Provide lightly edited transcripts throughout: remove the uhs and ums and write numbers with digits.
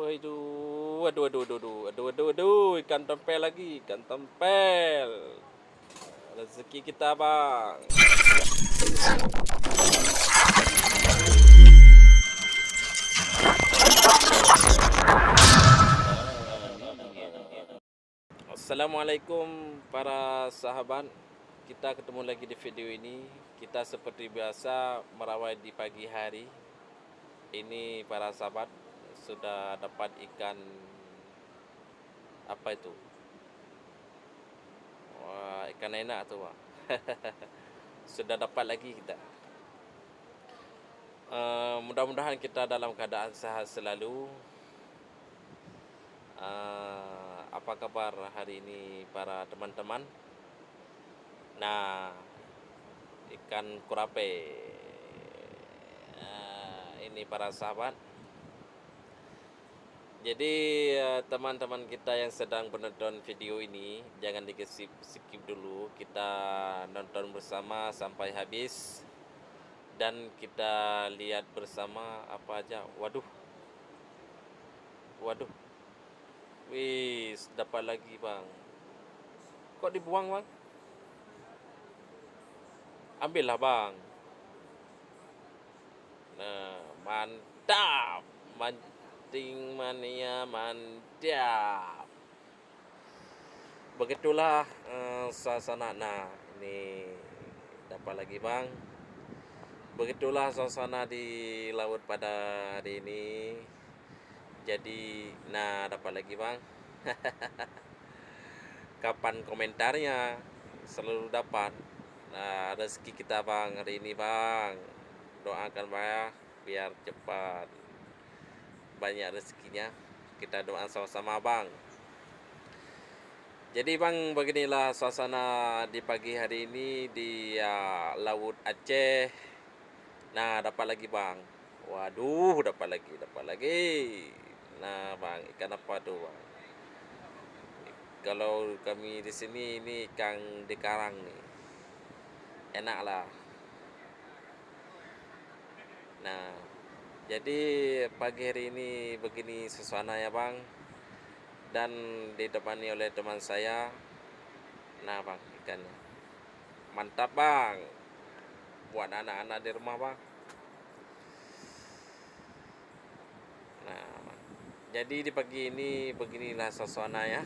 Waduh, aduh, ikan tempel lagi, ikan tempel. Rezeki kita, Bang. Assalamualaikum para sahabat. Kita ketemu lagi di video ini. Kita seperti biasa merawai di pagi hari. Ini para sahabat sudah dapat ikan apa itu? Wah, ikan enak tuh, Bang. Sudah dapat lagi kita. Mudah-mudahan kita dalam keadaan sehat selalu. Apa kabar hari ini para teman-teman? Nah, ikan kurape. Ini para sahabat. Jadi teman-teman kita yang sedang menonton video ini, jangan skip dulu. Kita nonton bersama sampai habis. Dan kita lihat bersama apa aja. Waduh. Wih, dapat lagi, Bang. Kok dibuang, Bang? Ambillah, Bang. Nah, mantap. Mancing mania mantap. Begitulah suasana. Nah, ini dapat lagi, Bang. Begitulah suasana di laut pada hari ini. Jadi, nah dapat lagi, Bang. Kapan komentarnya? Selalu dapat. Nah, rezeki kita, Bang, hari ini, Bang. Doakan, Bang, biar cepat banyak rezekinya. Kita doa sama-sama, Bang. Jadi, Bang, beginilah suasana di pagi hari ini di Laut Aceh. Nah, dapat lagi, Bang. Waduh, dapat lagi. Nah, Bang, ikan apa tuh, Bang? Kalau kami di sini ini ikan di karang nih. Enak lah. Nah, jadi pagi hari ini begini suasana ya, Bang. Dan ditemani oleh teman saya. Nah, Bang, ikannya. Mantap, Bang. Buat anak-anak di rumah, Bang. Nah, Bang. Jadi di pagi ini beginilah suasana ya.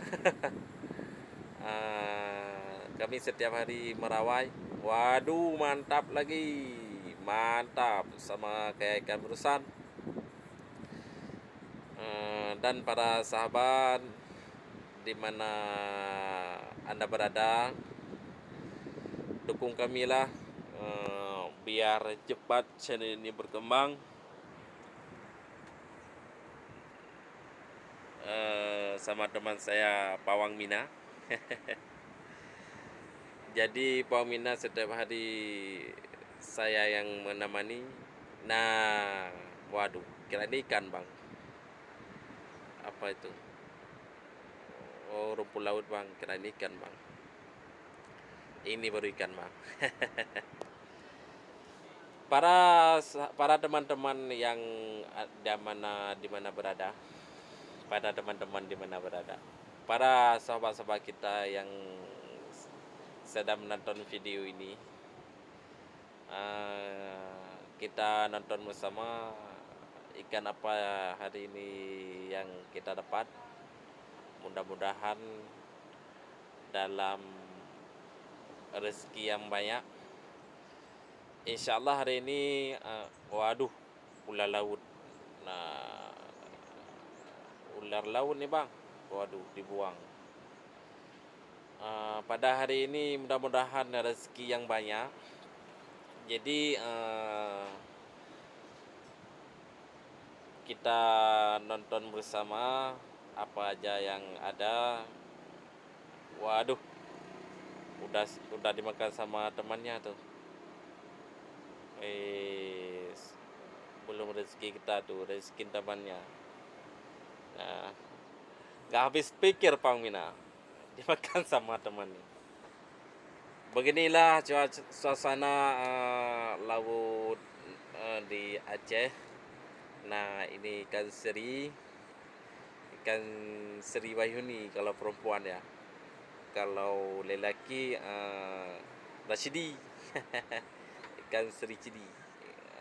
Kami setiap hari merawai. Waduh, mantap lagi. Mantap sama kayak ikan berusan. Dan para sahabat di mana Anda berada, dukung kami lah biar cepat channel ini berkembang. Sama teman saya Pawang Mina. Jadi Pawang Mina setiap hari saya yang menemani. Nah, waduh, kira ini ikan, Bang. Apa itu? Oh, rumput laut, Bang. Kira ini ikan, Bang. Ini baru ikan, Bang. Para teman-teman yang di mana berada. Pada teman-teman di mana berada. Para sahabat-sahabat kita yang sedang menonton video ini, kita nonton bersama ikan apa hari ini yang kita dapat. Mudah-mudahan dalam rezeki yang banyak. Insyaallah hari ini waduh, ular laut. Nah, ular laut nih, Bang. Waduh, dibuang. Pada hari ini mudah-mudahan rezeki yang banyak. Jadi kita nonton bersama apa aja yang ada. Waduh, udah dimakan sama temannya tuh. Belum rezeki kita tuh, rezeki temannya. Nah, gak habis pikir, Pang Mina, dimakan sama temannya. Beginilah suasana laut di Aceh. Nah, ini ikan seri. ikan Sri Wahyuni kalau perempuan ya. Kalau lelaki Rashidi. Ikan Sri Cidi.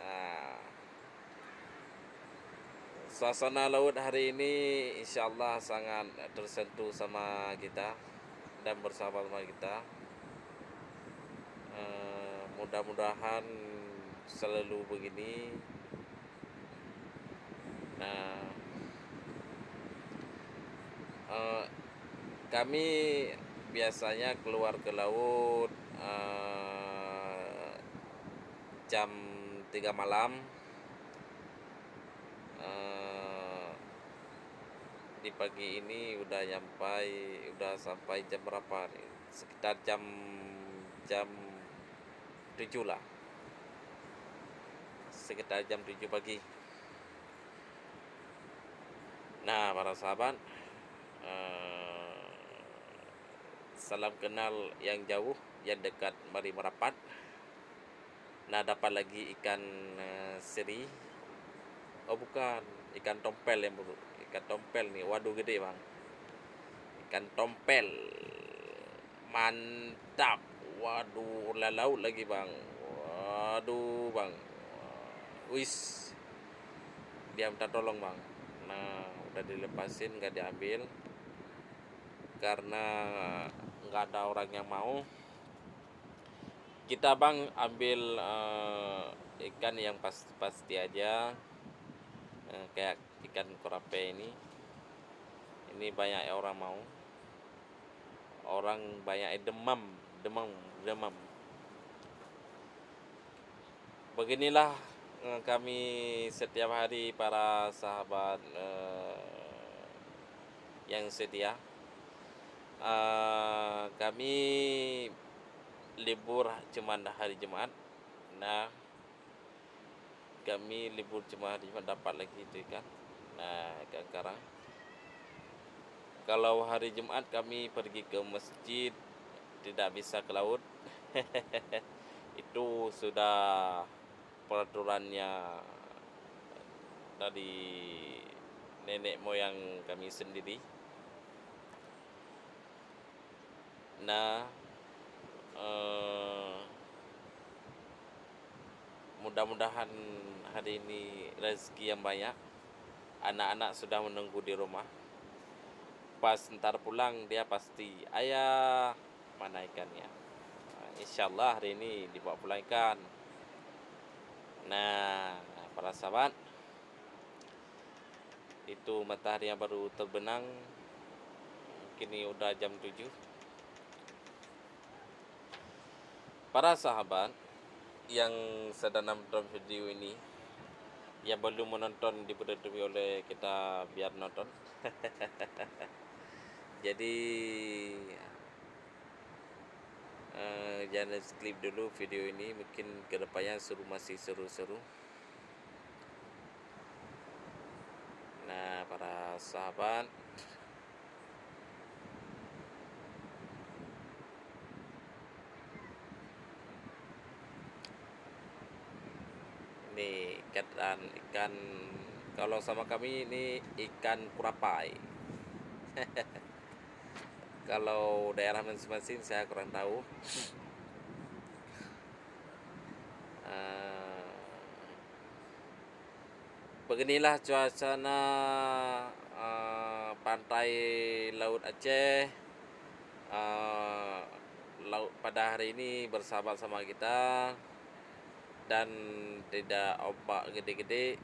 Ah, Suasana laut hari ini insyaallah sangat tersentuh sama kita dan bersama sama kita. Mudah-mudahan selalu begini. Nah, kami biasanya keluar ke laut jam 3 malam. Di pagi ini udah sampai jam berapa nih? Sekitar jam jam 7 lah. Sekitar jam 7 pagi. Nah, para sahabat, salam kenal yang jauh, yang dekat, mari merapat. Nah, dapat lagi ikan seri. Oh bukan, ikan tompel yang baru. Ikan tompel nih, waduh gede bang. Ikan tompel, mantap. Waduh, laut lagi bang. Waduh bang. Wis, dia minta tolong bang. Nah, udah dilepasin, nggak diambil karena nggak ada orang yang mau. Kita bang ambil ikan yang pasti aja, kayak ikan kerape ini banyak orang mau, orang banyak demam. Beginilah kami setiap hari para sahabat yang setia. Kami libur cuma hari Jumat. Nah, kami libur cuma hari Jumat dapat lagi itu ikan. Nah, ikan karang. Kalau hari Jumat kami pergi ke masjid, tidak bisa ke laut. Itu sudah peraturannya dari nenek moyang kami sendiri. Nah, mudah-mudahan hari ini rezeki yang banyak. Anak-anak sudah menunggu di rumah. Pas ntar pulang dia pasti, ayah mana ikannya. Insyaallah hari ini dibawa pulang ikan. Nah, para sahabat, itu matahari yang baru terbenam. Kini udah jam 7. Para sahabat yang sedang nonton video ini, yang belum menonton diberi oleh kita biar nonton. Jadi jangan skip dulu video ini, mungkin kedepannya masih seru-seru. Nah, para sahabat, ini ikan kalau sama kami ini ikan kurapai. Kalau daerah masing-masing saya kurang tahu. Beginilah suasana pantai Laut Aceh laut pada hari ini bersama sama kita, dan tidak ombak gede-gede.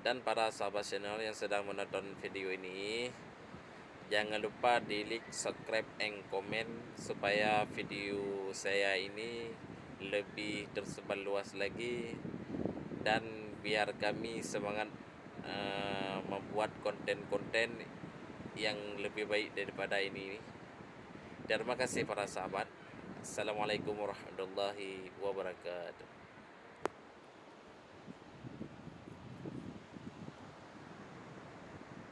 Dan para sahabat channel yang sedang menonton video ini, jangan lupa di like, subscribe, and comment supaya video saya ini lebih tersebar luas lagi, dan biar kami semangat membuat konten-konten yang lebih baik daripada ini. Terima kasih para sahabat. Assalamualaikum warahmatullahi wabarakatuh.